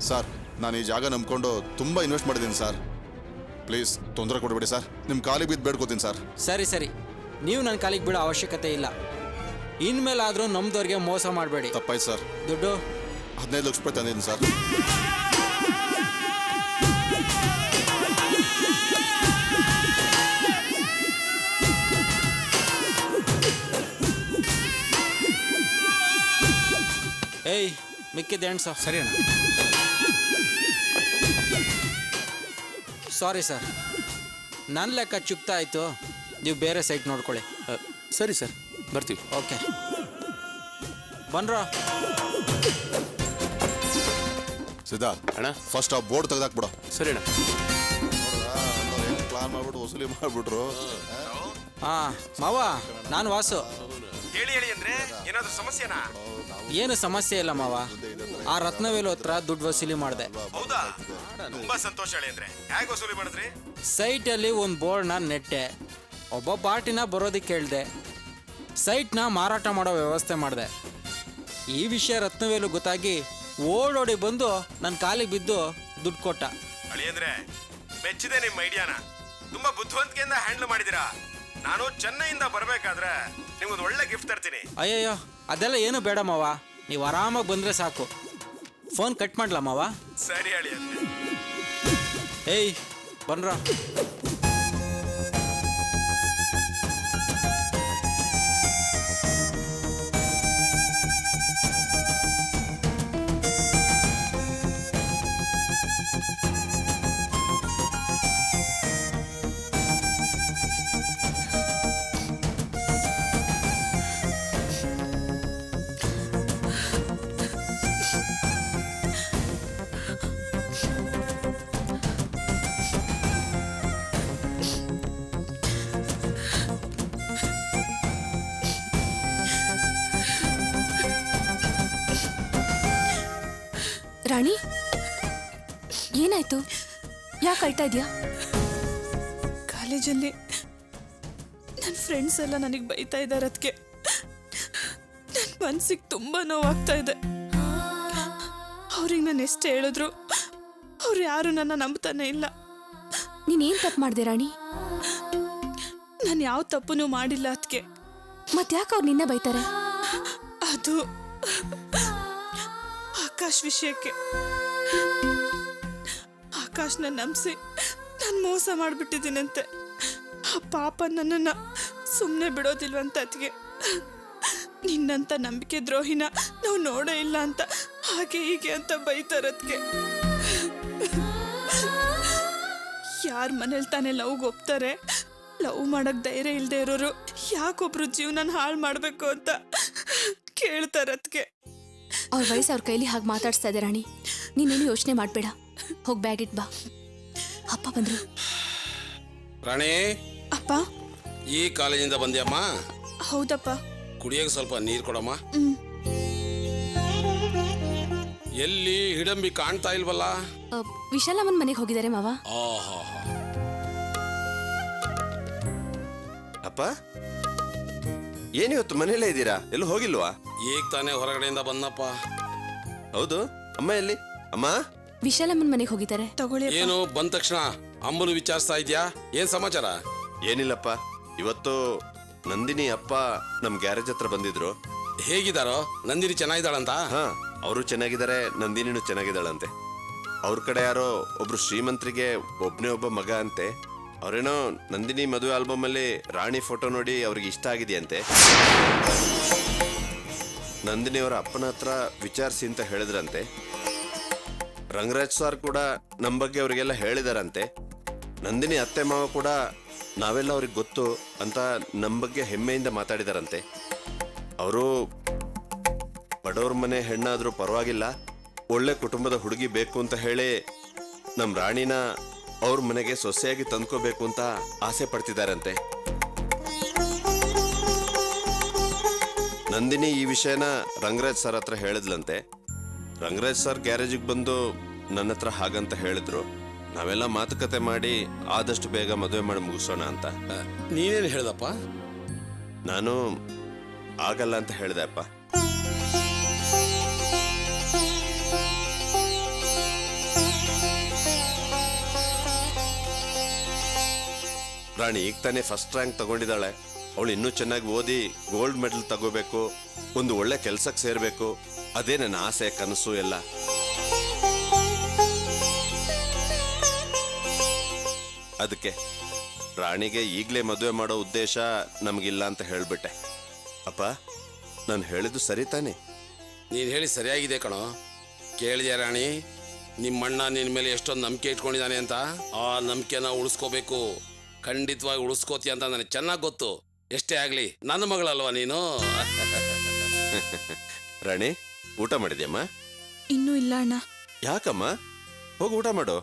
Sir ನಾನು ಈ ಜಾಗ ನಂಬ್ಕೊಂಡು ತುಂಬ ಇನ್ವೆಸ್ಟ್ ಮಾಡಿದ್ದೀನಿ ಸರ್. ಪ್ಲೀಸ್ ತೊಂದರೆ ಕೊಡಬೇಡಿ ಸರ್. ನಿಮ್ಮ ಕಾಲಿಗೆ ಬಿದ್ದು ಬೇಡ್ಕೋತೀನಿ ಸರ್. ಸರಿ ಸರಿ, ನೀವು ನನ್ನ ಕಾಲಿಗೆ ಬಿಡೋ ಅವಶ್ಯಕತೆ ಇಲ್ಲ. ಇನ್ಮೇಲಾದರೂ ನಮ್ದವ್ರಿಗೆ ಮೋಸ ಮಾಡಬೇಡಿ. ತಪ್ಪಾಯ್ತು ಸರ್. ದುಡ್ಡು 15 ಲಕ್ಷ ರೂಪಾಯಿ ತಂದಿದ್ದೀನಿ ಸರ್. ಏಯ್, ಮಿಕ್ಕಿದ್ದು ಎಣ್ಸು. ಸರಿ ಅಣ್ಣ. ಸಾರಿ ಸರ್, ನನ್ನ ಲೆಕ್ಕ ಚುಕ್ತಾ ಆಯಿತು. ನೀವು ಬೇರೆ ಸೈಟ್ ನೋಡ್ಕೊಳ್ಳಿ. ಸರಿ ಸರ್, ಬರ್ತೀವಿ. ಓಕೆ, ಬನ್ರೋ. ಸಿದ್ಧಾ ಅಣ್ಣ, ಫಸ್ಟ್ ಆ ಬೋರ್ಡ್ ತೆಗೆದಾಕ್ಬಿಡ. ಸರಿ ಅಣ್ಣ. ಪ್ಲಾನ್ ಮಾಡ್ಬಿಟ್ಟು ವಸೂಲಿ ಮಾಡಿಬಿಟ್ರು. ಹಾಂ ಮಾವ, ನಾನು ವಾಸು. ಹೇಳಿ ಹೇಳಿ ಅಂದ್ರೆ ಏನಾದ್ರೂ ಸಮಸ್ಯೆನಾ? ಏನು ಸಮಸ್ಯೆ ಇಲ್ಲ ಮಾವ. ಆ ರತ್ನವೇಲು ಹತ್ರ ದುಡ್ಡು ವಸೂಲಿ ಮಾಡಿದೆ. ಹೌದಾ? ತುಂಬಾ ಸಂತೋಷ ಹೇಳಿ ಅಂದ್ರೆ. ಹೇಗೆ ವಸೂಲಿ ಮಾಡಿದ್ರಿ? ಸೈಟಲ್ಲಿ ಒಂದು ಬೋರ್ಡ್ನ ನೆಟ್ಟೆ. ಒಬ್ಬ ಪಾರ್ಟಿನ ಬರೋದಕ್ಕೆ ಹೇಳಿದೆ. ಸೈಟ್ನ ಮಾರಾಟ ಮಾಡೋ ವ್ಯವಸ್ಥೆ ಮಾಡಿದೆ. ಈ ವಿಷಯ ರತ್ನವೇಲು ಗೊತ್ತಾಗಿ ಓಡೋಡಿ ಬಂದು ನನ್ನ ಕಾಲಿಗೆ ಬಿದ್ದು ದುಡ್ಡು ಕೊಟ್ಟ. ಅಳಿ ಅಂದ್ರೆ ಮೆಚ್ಚಿದೆ ನಿಮ್ಮ ಐಡಿಯಾನ. ತುಂಬಾ ಬುದ್ಧಿವಂತಿಕೆಯಿಂದ ಹ್ಯಾಂಡಲ್ ಮಾಡಿದೀರಾ. ನಾನು ಚೆನ್ನೈಯಿಂದ ಬರ್ಬೇಕಾದ್ರೆ ನಿಮ್ಗೊಂದು ಒಳ್ಳೆ ಗಿಫ್ಟ್ ತರ್ತೀನಿ. ಅಯ್ಯಯ್ಯೋ, ಅದೆಲ್ಲ ಏನು ಬೇಡ ಮಾವ. ನೀವು ಆರಾಮಾಗಿ ಬಂದರೆ ಸಾಕು. ಫೋನ್ ಕಟ್ ಮಾಡ್ಲಾ ಮಾವ? ಸರಿ ಅಳಿ ಅಂದ್ರೆ. ಏಯ್, ಬನ್ರ. ರಾಣಿ, ಏನಾಯ್ತು? ಯಾಕೆ ಅಳ್ತಾ ಇದೆಯಾ? ಕಾಲೇಜಲ್ಲಿ ನನ್ನ ಫ್ರೆಂಡ್ಸ್ ಎಲ್ಲ ನನಗೆ ಬೈತಾ ಇದ್ದಾರೆ. ಅದಕ್ಕೆ ನನ್ನ ಮನಸ್ಸಿಗೆ ತುಂಬ ನೋವಾಗ್ತಾ ಇದೆ. ಅವ್ರಿಗೆ ನಾನು ಎಷ್ಟು ಹೇಳಿದ್ರು ಅವ್ರು ಯಾರು ನನ್ನ ನಂಬ್ತಾನೆ ಇಲ್ಲ. ನೀನೇನು ತಪ್ಪು ಮಾಡಿದೆ ರಾಣಿ? ನಾನು ಯಾವ ತಪ್ಪು ಮಾಡಿಲ್ಲ. ಅದಕ್ಕೆ ಮತ್ತೆ ಯಾಕೆ ಅವ್ರು ನಿನ್ನ ಬೈತಾರೆ? ಅದು ಆಕಾಶ್ ವಿಷಯಕ್ಕೆ. ಆಕಾಶ್ನ ನಂಬಿಸಿ ನಾನು ಮೋಸ ಮಾಡಿಬಿಟ್ಟಿದ್ದೀನಂತೆ. ಆ ಪಾಪ ನನ್ನನ್ನು ಸುಮ್ಮನೆ ಬಿಡೋದಿಲ್ವಂತ. ಅದಕ್ಕೆ ನಿನ್ನಂತ ನಂಬಿಕೆ ದ್ರೋಹಿನ ನಾವು ನೋಡೇ ಇಲ್ಲ ಅಂತ ಹಾಗೆ ಹೀಗೆ ಅಂತ ಬೈತಾರದ್ಕೆ. ಯಾರ ಮನೇಲಿ ತಾನೇ ಲವ್ಗೆ ಒಪ್ತಾರೆ? ಲವ್ ಮಾಡಕ್ ಧೈರ್ಯ ಇಲ್ಲದೆ ಇರೋರು ಯಾಕೊಬ್ರು ಜೀವನ ಹಾಳು ಮಾಡಬೇಕು ಅಂತ ಕೇಳ್ತಾರದ್ಕೆ. ಅವ್ರ ವಯಸ್ಸು ಅವ್ರ ಕೈಲಿ ಹಾಗೆ ಮಾತಾಡ್ಸ್ತಾ ಇದೆ ರಾಣಿ. ನೀನೇನು ಯೋಚನೆ ಮಾಡಬೇಡ. ಹೋಗಿ ಬ್ಯಾಗ್ ಇಟ್ ಬಾ. ಅಪ್ಪ ಬಂದ್ರು. ರಾಣಿ, ಅಪ್ಪ. ಈ ಕಾಲೇಜಿಂದ ಬಂದ್ಯಮ್ಮ? ಹೌದಪ್ಪ. ಕುಡಿಯೋಕೆ ಸ್ವಲ್ಪ ನೀರು ಕೊಡಮ್ಮ. ಎಲ್ಲಿ ಹಿಡಂಬಿ ಕಾಣ್ತಾ ಇಲ್ವಲ್ಲ? ವಿಶಾಲಮ್ಮನ ಮನೆಗೆ ಹೋಗಿದ್ದಾರೆ ಮಾವ. ಅಪ್ಪ, ಏನಿವತ್ತು ಮನೇಲೇ ಇದ್ದೀರಾ? ಎಲ್ಲೂ ಹೋಗಿಲ್ವಾ? ಈಗ ತಾನೇ ಹೊರಗಡೆಯಿಂದ ಬಂದಪ್ಪ. ಹೌದು, ಅಮ್ಮ ಎಲ್ಲಿ? ಅಮ್ಮ, ವಿಶಾಲಮ್ಮನ ಮನೆಗೆ ಹೋಗಿದ್ದಾರೆ. ತಗೊಳ್ಳಿ. ಏನು ಬಂದ ತಕ್ಷಣ ಅಮ್ಮನು ವಿಚಾರಿಸ್ತಾ ಇದ್ಯಾ? ಏನ್ ಸಮಾಚಾರ? ಏನಿಲ್ಲಪ್ಪ, ಇವತ್ತು ನಂದಿನಿ ಅಪ್ಪ ನಮ್ ಗ್ಯಾರೇಜ್ ಹತ್ರ ಬಂದಿದ್ರು. ಹೇಗಿದಾರೋ? ನಂದಿನಿ ಚೆನ್ನಾಗಿದ್ದಾಳಂತ? ಹಾ, ಅವರು ಚೆನ್ನಾಗಿದ್ದಾರೆ, ನಂದಿನಿನೂ ಚೆನ್ನಾಗಿದ್ದಾಳಂತೆ. ಅವ್ರ ಕಡೆ ಯಾರೋ ಒಬ್ರು ಶ್ರೀಮಂತರಿಗೆ ಒಬ್ಬ ಮಗ ಅಂತೆ. ಅವ್ರೇನೋ ನಂದಿನಿ ಮದುವೆ ಆಲ್ಬಮ್ ಅಲ್ಲಿ ರಾಣಿ ಫೋಟೋ ನೋಡಿ ಅವ್ರಿಗೆ ಇಷ್ಟ ಆಗಿದೆಯಂತೆ. ನಂದಿನಿ ಅವರ ಅಪ್ಪನ ಹತ್ರ ವಿಚಾರಿಸಿ ಅಂತ ಹೇಳಿದ್ರಂತೆ. ರಂಗರಾಜ್ ಸರ್ ಕೂಡ ನಮ್ಮ ಬಗ್ಗೆ ಅವರಿಗೆಲ್ಲ ಹೇಳಿದಾರಂತೆ. ನಂದಿನಿ ಅತ್ತೆ ಮಾವ ಕೂಡ ನಾವೆಲ್ಲ ಅವ್ರಿಗೆ ಗೊತ್ತು ಅಂತ ನಮ್ಮ ಬಗ್ಗೆ ಹೆಮ್ಮೆಯಿಂದ ಮಾತಾಡಿದಾರಂತೆ. ಅವರು ಬಡವ್ರ ಮನೆ ಹೆಣ್ಣಾದ್ರೂ ಪರವಾಗಿಲ್ಲ, ಒಳ್ಳೆ ಕುಟುಂಬದ ಹುಡುಗಿ ಬೇಕು ಅಂತ ಹೇಳಿ ನಮ್ಮ ರಾಣಿನ ಅವ್ರ ಮನೆಗೆ ಸೊಸೆಯಾಗಿ ತಂದ್ಕೋಬೇಕು ಅಂತ ಆಸೆ ಪಡ್ತಿದಾರಂತೆ. ನಂದಿನಿ ಈ ವಿಷಯನ ರಂಗರಾಜ್ ಸರ್ ಹತ್ರ ಹೇಳಿದ್ಲಂತೆ. ರಂಗರಾಜ್ ಸರ್ ಗ್ಯಾರೇಜಿಗೆ ಬಂದು ನನ್ನ ಹತ್ರ ಹಾಗಂತ ಹೇಳಿದ್ರು. ನಾವೆಲ್ಲ ಮಾತುಕತೆ ಮಾಡಿ ಆದಷ್ಟು ಬೇಗ ಮದುವೆ ಮಾಡಿ ಮುಗಿಸೋಣ ಅಂತ. ನೀನೇನು ಹೇಳ್ದಪ್ಪ? ನಾನು ಆಗಲ್ಲ ಅಂತ ಹೇಳಿದೆ ಅಪ್ಪ. ರಾಣಿ ಈಗ ತಾನೇ ಫಸ್ಟ್ ರ್ಯಾಂಕ್ ತಗೊಂಡಿದ್ದಾಳೆ. ಅವಳು ಇನ್ನೂ ಚೆನ್ನಾಗಿ ಓದಿ ಗೋಲ್ಡ್ ಮೆಡಲ್ ತಗೋಬೇಕು, ಒಂದು ಒಳ್ಳೆ ಕೆಲ್ಸಕ್ಕೆ ಸೇರ್ಬೇಕು. ಅದೇ ನನ್ನ ಆಸೆ, ಕನಸು ಎಲ್ಲ. ಅದಕ್ಕೆ ರಾಣಿಗೆ ಈಗಲೇ ಮದುವೆ ಮಾಡೋ ಉದ್ದೇಶ ನಮಗಿಲ್ಲ ಅಂತ ಹೇಳ್ಬಿಟ್ಟೆ. ಅಪ್ಪ, ನಾನು ಹೇಳಿದ್ದು ಸರಿ ತಾನೆ? ನೀನು ಹೇಳಿ ಸರಿಯಾಗಿದೆ ಕಣೋ. ಕೇಳಿದ್ಯಾ ರಾಣಿ, ನಿಮ್ಮಣ್ಣ ನಿನ್ನ ಮೇಲೆ ಎಷ್ಟೊಂದು ನಂಬಿಕೆ ಇಟ್ಕೊಂಡಿದ್ದಾನೆ ಅಂತ. ಆ ನಂಬಿಕೆನ ಉಳಿಸ್ಕೋಬೇಕು. ಖಂಡಿತವಾಗಿ ಉಳಿಸ್ಕೋತೀಯ ಅಂತ ನನಗೆ ಚೆನ್ನಾಗಿ ಗೊತ್ತು. ಎಷ್ಟೇ ಆಗಲಿ ನನ್ನ ಮಗಳಲ್ವಾ ನೀನು. ರಾಣಿ, ಊಟ ಮಾಡಿದ್ಯಮ್ಮ? ಇನ್ನೂ ಇಲ್ಲ ಅಣ್ಣ. ಯಾಕಮ್ಮ? ಹೋಗಿ ಊಟ ಮಾಡು.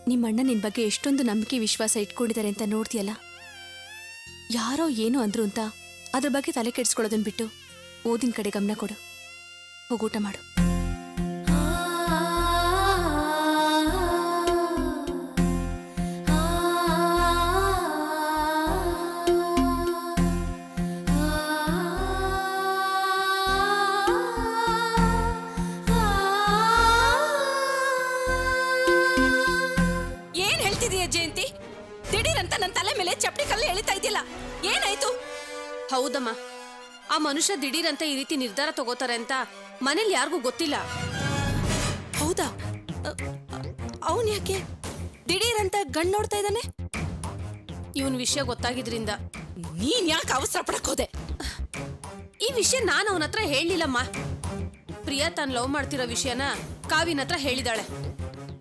ನಿಮ್ಮ ಅಣ್ಣ ನಿನ್ ಬಗ್ಗೆ ಎಷ್ಟೊಂದು ನಂಬಿಕೆ ವಿಶ್ವಾಸ ಇಟ್ಕೊಂಡಿದ್ದಾರೆ ಅಂತ ನೋಡ್ತೀಯಲ್ಲ. ಯಾರೋ ಏನು ಅಂದ್ರು ಅಂತ ಅದ್ರ ಬಗ್ಗೆ ತಲೆ ಕೆಡಿಸ್ಕೊಳ್ಳೋದನ್ನ ಬಿಟ್ಟು ಓದಿನ ಕಡೆ ಗಮನ ಕೊಡು. ಹೋಗೂಟ ಮಾಡು. ಏನ್ ಹೇಳ್ತಿದೀಯ ಜಯಂತಿ? ದಿಢೀರಂತ ನನ್ನ ತಲೆ ಮೇಲೆ ಚಪ್ಪಡಿ ಕಲ್ಲು ಎಳಿತಾ ಇದ್ದಿಲ್ಲ, ಏನಾಯ್ತು? ಹೌದಮ್ಮ, ಆ ಮನುಷ್ಯ ದಿಢೀರಂತ ಈ ರೀತಿ ನಿರ್ಧಾರ ತಗೋತಾರೆ ಅಂತ ಮನೇಲಿ ಯಾರಿಗೂ ಗೊತ್ತಿಲ್ಲ. ಹೌದಾ? ಅವನ್ ಯಾಕೆ ದಿಢೀರಂತ ಗಂಡ್ ನೋಡ್ತಾ ಇದ್ದಾನೆ? ಇವನ್ ವಿಷಯ ಗೊತ್ತಾಗಿದ್ರಿಂದ ನೀನ್ ಯಾಕೆ ಅವಸರ ಪಡಕ್ ಹೋದೆ? ಈ ವಿಷಯ ನಾನು ಅವನ ಹತ್ರ ಹೇಳಿಲ್ಲಮ್ಮ. ಪ್ರಿಯಾ ತಾನು ಲವ್ ಮಾಡ್ತಿರೋ ವಿಷಯನ ಕಾವ್ಯನ ಹತ್ರ ಹೇಳಿದಾಳೆ.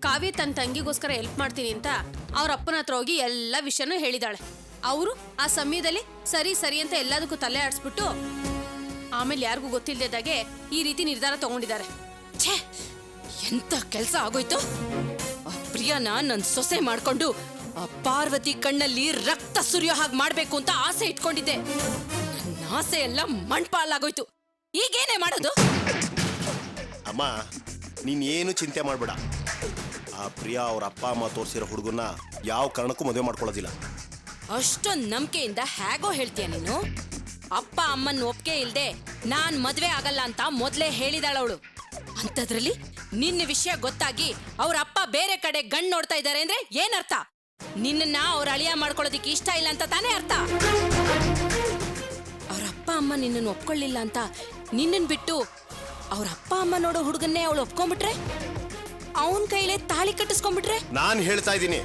ಕಾವ್ಯ ತನ್ನ ತಂಗಿಗೋಸ್ಕರ ಹೆಲ್ಪ್ ಮಾಡ್ತೀನಿ ಅಂತ ಅವ್ರ ಅಪ್ಪನ ಹತ್ರ ಹೋಗಿ ಎಲ್ಲ ವಿಷಯನೂ ಹೇಳಿದಾಳೆ. ಅವರು ಆ ಸಮಯದಲ್ಲಿ ಸರಿ ಸರಿ ಅಂತ ಎಲ್ಲದಕ್ಕೂ ತಲೆ ಆಡಿಸ್ಬಿಟ್ಟು ಆಮೇಲೆ ಯಾರಿಗೂ ಗೊತ್ತಿಲ್ಲದಾಗೆ ಈ ರೀತಿ ನಿರ್ಧಾರ ತಗೊಂಡಿದ್ದಾರೆ. ಛೇ, ಎಂತ ಕೆಲಸ ಆಗೋಯ್ತು! ಆ ಪ್ರಿಯಾನ ನನ್ ಸೊಸೆ ಮಾಡ್ಕೊಂಡು ಆ ಪಾರ್ವತಿ ಕಣ್ಣಲ್ಲಿ ರಕ್ತ ಸುರಿಯೋ ಹಾಗೆ ಮಾಡ್ಬೇಕು ಅಂತ ಆಸೆ ಇಟ್ಕೊಂಡಿದ್ದೆ. ನನ್ನ ಆಸೆ ಎಲ್ಲ ಮಣ್ಪಾಲಾಗೋಯ್ತು. ಈಗೇನೇ ಮಾಡೋದು? ಅಮ್ಮ, ನೀನೇನು ಚಿಂತೆ ಮಾಡಬೇಡ. ಆ ಪ್ರಿಯಾ ಅವ್ರ ಅಪ್ಪ ಅಮ್ಮ ತೋರಿಸಿರೋ ಹುಡುಗನ್ನ ಯಾವ ಕಾರಣಕ್ಕೂ ಮದುವೆ ಮಾಡ್ಕೊಳ್ಳೋದಿಲ್ಲ. ಅಷ್ಟೊಂದು ನಂಬಿಕೆಯಿಂದ ಹೇಗೋ ಹೇಳ್ತೀಯ ನೀನು? ಅಪ್ಪ ಅಮ್ಮನ ಒಪ್ಪಿಗೆ ಇಲ್ದೆ ನಾನ್ ಮದ್ವೆ ಆಗಲ್ಲ ಅಂತ ಮೊದ್ಲೇ ಹೇಳಿದಾಳವಳು. ಅಂತದ್ರಲ್ಲಿ ನಿನ್ನ ವಿಷಯ ಗೊತ್ತಾಗಿ ಅವ್ರ ಅಪ್ಪ ಬೇರೆ ಕಡೆ ಗಂಡ್ ನೋಡ್ತಾ ಇದ್ದಾರೆ ಅಂದ್ರೆ ಏನರ್ಥ? ನಿನ್ನ ಅವ್ರ ಅಳಿಯ ಮಾಡ್ಕೊಳ್ಳೋದಿಕ್ಕೆ ಇಷ್ಟ ಇಲ್ಲ ಅಂತ ತಾನೇ ಅರ್ಥ. ಅವ್ರ ಅಪ್ಪ ಅಮ್ಮ ನಿನ್ನನ್ನು ಒಪ್ಕೊಳ್ಳಿಲ್ಲ ಅಂತ ನಿನ್ನನ್ ಬಿಟ್ಟು ಅವ್ರ ಅಪ್ಪ ಅಮ್ಮ ನೋಡೋ ಹುಡುಗನ್ನೇ ಅವಳು ಒಪ್ಕೊಂಡ್ಬಿಟ್ರೆ, ಅವನ್ ಕೈಲೇ ತಾಳಿ ಕಟ್ಟಿಸ್ಕೊಂಡ್ಬಿಟ್ರೆ? ನಾನು ಹೇಳ್ತಾ ಇದ್ದೀನಿ,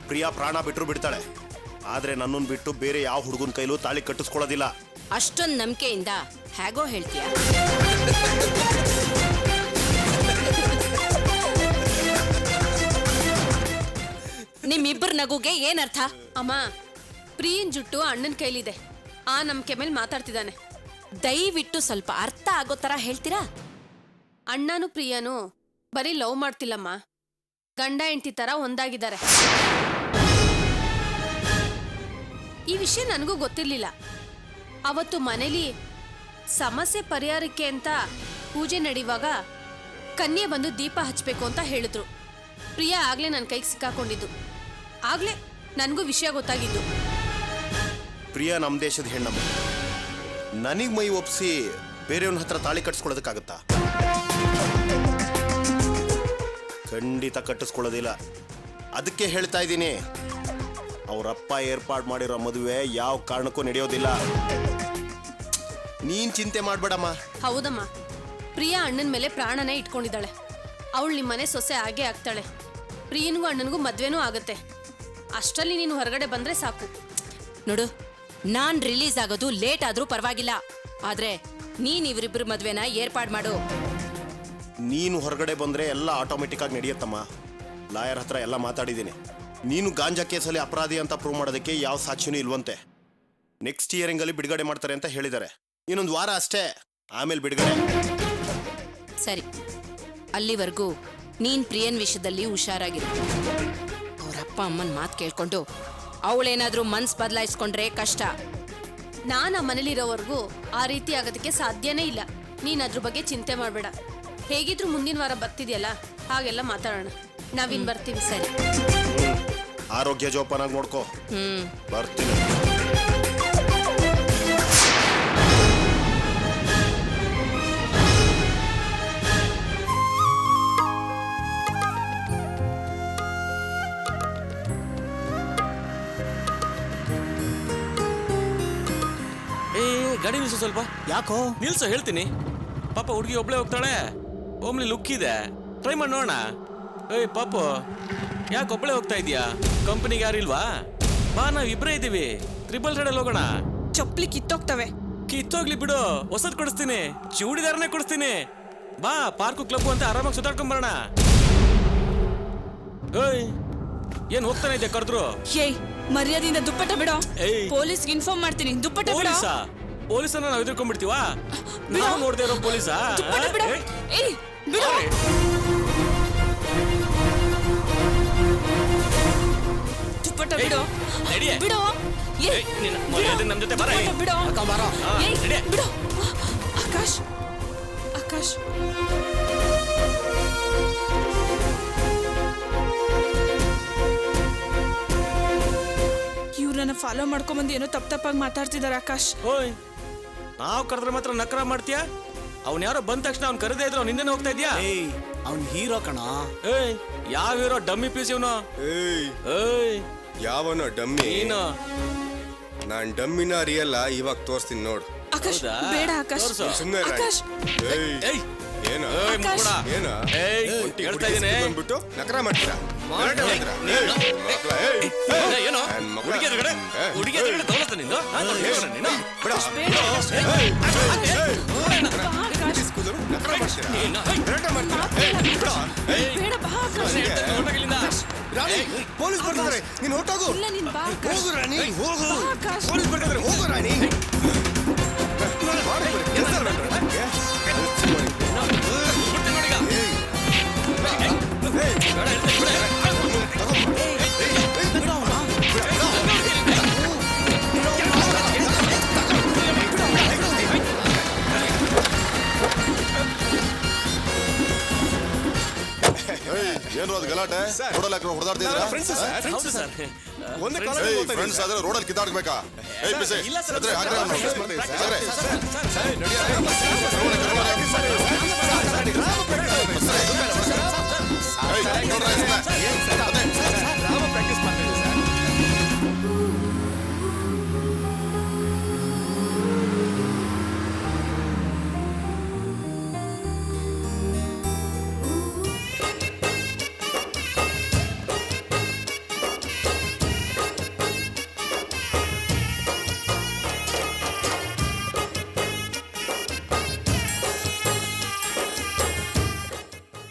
ಪ್ರಿಯಾ ಪ್ರಾಣ ಬಿಟ್ಟರು ಬಿಡ್ತಾಳೆ, ಆದ್ರೆ ನನ್ನನ್ನು ಬಿಟ್ಟು ಬೇರೆ ಯಾವ ಹುಡುಗನ ಕೈಲೂ ತಾಳಿ ಕಟ್ಟಿಸ್ಕೊಳ್ಳೋದಿಲ್ಲ. ಅಷ್ಟೊಂದು ನಂಬಿಕೆಯಿಂದ ಹೇಗೋ ಹೇಳ್ತೀಯ? ನಿಮ್ಮಿಬ್ಬರ ನಗುಗೆ ಏನರ್ಥ? ಅಮ್ಮ, ಪ್ರಿಯನ್ ಜುಟ್ಟು ಅಣ್ಣನ ಕೈಲಿದೆ, ಆ ನಂಬಿಕೆ ಮೇಲೆ ಮಾತಾಡ್ತಿದ್ದಾನೆ. ದಯವಿಟ್ಟು ಸ್ವಲ್ಪ ಅರ್ಥ ಆಗೋ ತರ ಹೇಳ್ತೀರಾ? ಅಣ್ಣನು ಪ್ರಿಯನು ಬರೀ ಲವ್ ಮಾಡ್ತಿಲ್ಲಮ್ಮ, ಗಂಡ ಹೆಂಡತಿ ತರ ಒಂದಾಗಿದ್ದಾರೆ. ಈ ವಿಷಯ ನನಗೂ ಗೊತ್ತಿರ್ಲಿಲ್ಲ. ಅವತ್ತು ಮನೇಲಿ ಸಮಸ್ಯೆ ಪರಿಹಾರಕ್ಕೆ ಅಂತ ಪೂಜೆ ನಡೆಯುವಾಗ ಕನ್ಯೆ ಬಂದು ದೀಪ ಹಚ್ಚಬೇಕು ಅಂತ ಹೇಳಿದ್ರು. ಪ್ರಿಯಾ ಆಗ್ಲೇ ನನ್ನ ಕೈಗೆ ಸಿಕ್ಕಾಕೊಂಡಿದ್ದು. ಆಗ್ಲೇ ನನಗೂ ವಿಷಯ ಗೊತ್ತಾಗಿದ್ದು. ಪ್ರಿಯಾ ನಮ್ಮ ದೇಶದ ಹೆಣ್ಣಮ್ಮ, ನನಗ್ ಮೈ ಒಪ್ಸಿ ಬೇರೆಯವನ ಹತ್ರ ತಾಳಿ ಕಟ್ಟಿಸ್ಕೊಳ್ಳೋದಕ್ಕಾಗತ್ತಾ? ಖಂಡಿತ ಕಟ್ಟಿಸ್ಕೊಳ್ಳೋದಿಲ್ಲ. ಅದಕ್ಕೆ ಹೇಳ್ತಾ ಇದ್ದೀನಿ, ಅವರಪ್ಪ ಏರ್ಪಾಡು ಮಾಡಿರೋ ಮದುವೆ ಯಾವ ಕಾರಣಕ್ಕೂ ನಡೆಯೋದಿಲ್ಲ. ನೀನ್ ಚಿಂತೆ ಮಾಡ್ಬೇಡಮ್ಮ. ಹೌದಮ್ಮ, ಪ್ರಿಯಾ ಅಣ್ಣನ ಮೇಲೆ ಪ್ರಾಣನೇ ಇಟ್ಕೊಂಡಿದ್ದಾಳೆ. ಅವಳು ನಿಮ್ಮನೆ ಸೊಸೆ ಆಗೇ ಆಗ್ತಾಳೆ. ಪ್ರಿಯನಿಗೂ ಅಣ್ಣನಿಗೂ ಮದ್ವೆನೂ ಆಗುತ್ತೆ. ಅಷ್ಟರಲ್ಲಿ ನೀನು ಹೊರಗಡೆ ಬಂದ್ರೆ ಸಾಕು. ನೋಡು, ನಾನ್ ರಿಲೀಸ್ ಆಗೋದು ಲೇಟ್ ಆದ್ರೂ ಪರವಾಗಿಲ್ಲ, ಆದ್ರೆ ನೀನ್ ಇವರಿಬ್ಬರ ಮದ್ವೆನ ಏರ್ಪಾಡು ಮಾಡು. ನೀನು ಹೊರಗಡೆ ಬಂದ್ರೆ ಎಲ್ಲ ಆಟೋಮೆಟಿಕ್ ಆಗಿ ನಡೆಯುತ್ತಮ್ಮ. ಲಾಯರ್ ಹತ್ರ ಎಲ್ಲ ಮಾತಾಡಿದ್ದೀನಿ. ನೀನು ಗಾಂಜಾ ಕೇಸಲ್ಲಿ ಅಪರಾಧಿ ಅಂತ ಪ್ರೂವ್ ಮಾಡೋದಕ್ಕೆ ಯಾವ ಸಾಕ್ಷಿನೂ ಇಲ್ವಂತೆ. ನೆಕ್ಸ್ಟ್ ಇಯರಿಂಗಲ್ಲಿ ಬಿಡುಗಡೆ ಮಾಡ್ತಾರೆ ಅಂತ ಹೇಳಿದ್ದಾರೆ. ಇನ್ನೊಂದು ವಾರ ಅಷ್ಟೇ, ಆಮೇಲೆ ಬಿಡುಗಡೆ. ಸರಿ, ಅಲ್ಲಿವರೆಗೂ ನೀನ್ ಪ್ರಿಯನ್ ವಿಷಯದಲ್ಲಿ ಹುಷಾರಾಗಿರು. ಅವ್ರ ಅಪ್ಪ ಅಮ್ಮನ ಮಾತು ಕೇಳ್ಕೊಂಡು ಅವಳೇನಾದ್ರೂ ಮನ್ಸ್ ಬದಲಾಯಿಸ್ಕೊಂಡ್ರೆ ಕಷ್ಟ. ನಾನು ಆ ಮನೇಲಿರೋವರೆಗೂ ಆ ರೀತಿ ಆಗೋದಕ್ಕೆ ಸಾಧ್ಯನೇ ಇಲ್ಲ. ನೀನ್ ಅದ್ರ ಬಗ್ಗೆ ಚಿಂತೆ ಮಾಡಬೇಡ. ಹೇಗಿದ್ರು ಮುಂದಿನ ವಾರ ಬರ್ತಿದ್ಯಲ್ಲ, ಹಾಗೆಲ್ಲ ಮಾತಾಡೋಣ. ನಾವಿನ್ ಬರ್ತೀವಿ. ಸರಿ, ಆರೋಗ್ಯ ಜೋಪಾನಾಗಿ ನೋಡ್ಕೋ. ಬರ್ತೀನಿ. ಗಾಡಿ ನಿಲ್ಸು ಸ್ವಲ್ಪ. ಯಾಕೋ? ನಿಲ್ಸು ಹೇಳ್ತೀನಿ. ಪಾಪ ಹುಡುಗಿ ಒಬ್ಳೆ ಹೋಗ್ತಾಳೆ, ಓಮ್ಲಿ ಲುಕ್ ಇದೆ, ಟ್ರೈ ಮಾಡಿ ನೋಡೋಣ. ಏಯ್ ಪಾಪು, ಯಾಕೆ ಒಬ್ಳೆ ಹೋಗ್ತಾ ಇದೀಯಾ? ಕಂಪನಿಗೆ ಯಾರು ಇಲ್ವಾ? ಬಾ, ನಾವ್ ಇಬ್ಬರೇ ಇದ್ದೀವಿ, 300 ಹೋಗೋಣ. ಚಪ್ಪಲಿ ಕಿತ್ತೋಗ್ತವೆ. ಕಿತ್ತೋಗ್ಲಿ ಬಿಡು, ಹೊಸದ್ ಕೊಡಿಸ್ತೀನಿ, ಚೂಡಿದಾರನೇ ಕೊಡಿಸ್ತೀನಿ. ಬಾ, ಪಾರ್ಕು ಕ್ಲಬ್ ಅಂತ ಆರಾಮಾಗಿ ಸುತ್ತಾಡ್ಕೊಂಡ್ ಬರೋಣ. ಏಯ್ ಏನ್ ಹೋಗ್ತಾನೆ ಇದೆಯಾ ಕರೆದ್ರು? ಏಯ್ ಮರ್ಯಾದೆಯಿಂದ ದುಪ್ಪಟ್ಟ ಬಿಡೋ. ಏಯ್. ಪೊಲೀಸ್ಗೆ ಇನ್ಫಾರ್ಮ್ ಮಾಡ್ತೀನಿ. ದುಪ್ಪಟ್ಟ ಬಿಡೋ. ಪೊಲೀಸನ್ನ ನಾವು ಎದುರ್ಕೊಂಡ್ಬಿಡ್ತೀವಾ? ನಾವು ನೋಡ್ದೇ ಇರೋ ಪೊಲೀಸಾ? ದುಪ್ಪಟ್ಟ ಬಿಡೋ. ಏಯ್ ಬಿಡೋ. ದುಪ್ಪಟ್ಟ ಬಿಡೋ. ನಡಿಯೇ. ಬಿಡೋ. ಏಯ್ ನಮ್ ಜೊತೆ ಬರ. ದುಪ್ಪಟ್ಟ ಬಿಡೋ. ಏಯ್ ನಡಿಯೇ. ಬಿಡೋ. ಆಕಾಶ್, ಆಕಾಶ್, ಇವ್ರನ್ನ ಫಾಲೋ ಮಾಡ್ಕೊಂಬಂದು ಏನೋ ತಪ್ಪಾಗಿ ಮಾತಾಡ್ತಿದ್ದಾರೆ ಆಕಾಶ್. ಓಯ್, ನಾವ್ ಕರೆದ್ರೆ ಮಾತ್ರ ನಕರ ಮಾಡ್ತೀಯಾ? ಅವ್ನ್ ಯಾರೋ ಬಂದ ತಕ್ಷಣ ಅವ್ನ್ ಕರೆದೇ ಇದ್ರು ಅವ್ನ ಹಿಂದೆನೆ ಹೋಗ್ತಾ ಇದ್ಯಾ? ಅವ್ನ್ ಹೀರೋ ಕಣ. ಏಯ್ ಯಾವ ಹೀರೋ? ಡಮ್ಮಿ ಪೀಸ್ ಇವನು. ಏಯ್ ಯಾವನೋ ಡಮ್ಮಿ? ನೀನು. ನಾನ್ ಡಮ್ಮಿನ ರಿಯಲ್ಲ ಇವಾಗ ತೋರಿಸ್ತೀನಿ ನೋಡು. ಆಕಾಶ್ ಹೌದಾ? ಬೇಡ ಆಕಾಶ್. ತೋರ್ಸು. ಸುಮ್ಮನೆ ಆಕಾಶ್ ಏಯ್ ಏನ ಏಯ್ ಮುಗ್ಗುಡ. ಏನ ಏಯ್ ಹೇಳ್ತಾ ಇದೀನಿ. ಬಂದ್ಬಿಟ್ಟು ನಕರ ಮಾಡ್ತೀರಾ? ಗಲಾಟೆ ಮಾಡ್ತೀರಾ? ಮಕ್ಳ, ಏನೋ ನನ್ ಮಕ್ಳ. ಹುಡುಗಿ ಎದುರುಗಡೆ ಹುಡುಗಿ ಎದುರುಗಡೆ ತಗೊಳತ್ತ ನೀನು? ನೀನು ಬಿಡ. ಬೇಡ ಆಕಾಶ್. ಬಾ ಆಕಾಶ್. ಕೂದಲು ನಕರ ಮಾಡ್ತೀರಾ? ನೀನು. ಗಲಾಟೆ ಮಾಡ್ತೀರಾ? ಬಿಡ. ಬೇಡ ಬಾ ಆಕಾಶ್. ಹೊರಟೋಗಿಲ್ಲಿಂದ. ರಾಣಿ, ಪೊಲೀಸ್ ಬರ್ತಿದ್ದಾರೆ, ನೀನ್ ಹೊರಟೋಗು. ಇಲ್ಲ ನೀನ್ ಬಾ ಆಕಾಶ್. ಹೋಗು ರಾಣಿ, ಹೋಗು. ಬಾ ಆಕಾಶ್. ಪೊಲೀಸ್ ಬರ್ತಿದ್ದಾರೆ, ಹೋಗು ರಾಣಿ. ಕೆಲ್ಸ ಮಾಡ್ಬೇಡ ನನಗೆ. ಬಿಡ್ತೀನಿ ನೋಡೀಗ. ಏನು ಅದು ಗಲಾಟೆ? ರೋಡಲ್ಲಿ ಹಾಕಿ ಹೊಡೆದಾಡ್ತಿದ್ದೀರಾ? ಹೌದು ಸರ್. ಒಂದೇ ಫ್ರೆಂಡ್ಸ್ ಆದ್ರೆ ರೋಡಲ್ಲಿ ಕಿತ್ತಾಡ್ಬೇಕಾ? ಏಯ್ ಪಿಸೆ, ಇಲ್ಲ ಸರ್. ಎದ್ರೆ ಹಾಕ್ರೆ ಅವ್ನು. ಎದ್ರೆ. ಏಯ್, ನೋಡ್ರಾ ಇದನ್ನ?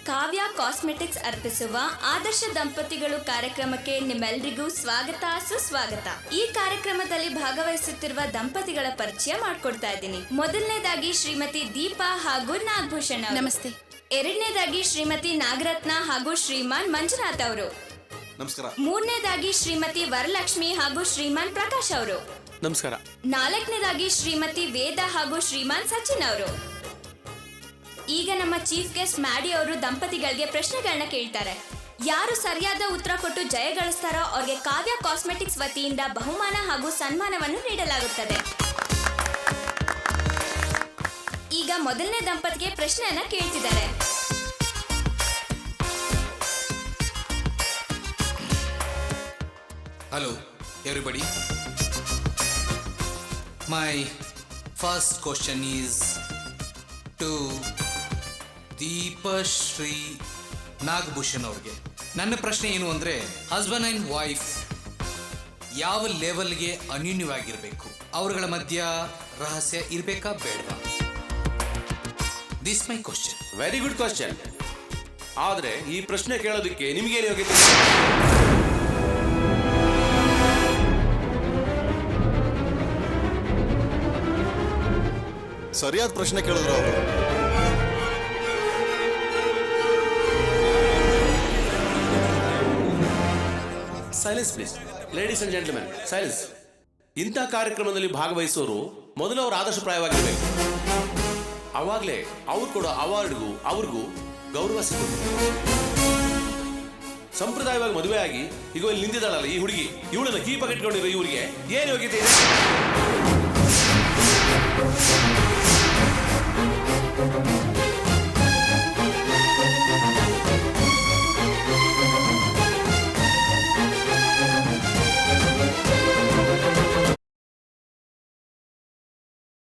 ಕಾವ್ಯ ಕಾಸ್ಮೆಟಿಕ್ಸ್ ಅರ್ಪಿಸುವ ಆದರ್ಶ ದಂಪತಿಗಳು ಕಾರ್ಯಕ್ರಮಕ್ಕೆ ನಿಮ್ಮೆಲ್ಲರಿಗೂ ಸ್ವಾಗತ, ಸುಸ್ವಾಗತ. ಈ ಕಾರ್ಯಕ್ರಮದಲ್ಲಿ ಭಾಗವಹಿಸುತ್ತಿರುವ ದಂಪತಿಗಳ ಪರಿಚಯ ಮಾಡ್ಕೊಡ್ತಾ ಇದ್ದೀನಿ. ಮೊದಲನೇದಾಗಿ ಶ್ರೀಮತಿ ದೀಪಾ ಹಾಗೂ ನಾಗಭೂಷಣ್ ಅವರು. ನಮಸ್ತೆ. ಎರಡನೇದಾಗಿ ಶ್ರೀಮತಿ ನಾಗರತ್ನ ಹಾಗೂ ಶ್ರೀಮಾನ್ ಮಂಜುನಾಥ್ ಅವರು. ನಮಸ್ಕಾರ. ಮೂರನೇದಾಗಿ ಶ್ರೀಮತಿ ವರಲಕ್ಷ್ಮಿ ಹಾಗೂ ಶ್ರೀಮಾನ್ ಪ್ರಕಾಶ್ ಅವರು. ನಮಸ್ಕಾರ. ನಾಲ್ಕನೇದಾಗಿ ಶ್ರೀಮತಿ ವೇದ ಹಾಗೂ ಶ್ರೀಮಾನ್ ಸಚಿನ್ ಅವರು. ಈಗ ನಮ್ಮ ಚೀಫ್ ಗೆಸ್ಟ್ ಮ್ಯಾಡಿ ಅವರು ದಂಪತಿಗಳಿಗೆ ಪ್ರಶ್ನೆಗಳನ್ನ ಕೇಳ್ತಾರೆ. ಯಾರು ಸರಿಯಾದ ಉತ್ತರ ಕೊಟ್ಟು ಜಯ ಗಳಿಸ್ತಾರೋ ಅವ್ರಿಗೆ ಕಾವ್ಯ ಕಾಸ್ಮೆಟಿಕ್ಸ್ ವತಿಯಿಂದ ಬಹುಮಾನ ಹಾಗೂ ಸನ್ಮಾನವನ್ನು ನೀಡಲಾಗುತ್ತದೆ. ಈಗ ಮೊದಲನೇ ದಂಪತಿಗೆ ಪ್ರಶ್ನೆಯನ್ನ ಕೇಳ್ತಿದ್ದಾರೆ. Hello, everybody. My first question is to Deepashree Nagabhushan ಅವ್ರಿಗೆ. ನನ್ನ ಪ್ರಶ್ನೆ ಏನು ಅಂದರೆ, ಹಸ್ಬೆಂಡ್ ಆ್ಯಂಡ್ ವೈಫ್ ಯಾವ ಲೆವೆಲ್ಗೆ ಅನ್ಯೂನ್ಯವಾಗಿರಬೇಕು? ಅವರುಗಳ ಮಧ್ಯ ರಹಸ್ಯ ಇರಬೇಕಾ ಬೇಡವಾ? This my question. Very good question. ಆದ್ರೆ ಈ ಪ್ರಶ್ನೆ ಕೇಳೋದಕ್ಕೆ ನಿಮಗೇನು ಯೋಗ್ಯತೆ? ಸರಿಯಾದ ಪ್ರಶ್ನೆ ಕೇಳಿದ್ರು ಅವರು. Silence please. Ladies and gentlemen, silence. ಇಂಥ ಕಾರ್ಯಕ್ರಮದಲ್ಲಿ ಭಾಗವಹಿಸೋರು ಮೊದಲು ಅವರು ಆದರ್ಶಪ್ರಾಯವಾಗಿರ್ಬೇಕು. ಅವಾಗಲೇ ಅವ್ರು ಕೊಡೋ ಅವಾರ್ಡ್ಗೂ ಅವ್ರಿಗೂ ಗೌರವ ಸಿಗುತ್ತೆ. ಸಂಪ್ರದಾಯವಾಗಿ ಮದುವೆ ಆಗಿ ಈಗ ಇಲ್ಲಿ ನಿಂತಿದ್ದಾಳಲ್ಲ ಈ ಹುಡುಗಿ, ಇವಳನ್ನ ಕೀಪ ಕಟ್ಕೊಂಡಿರೋ ಇವರಿಗೆ ಏನು ಯೋಗ್ಯತೆ ಇದೆ?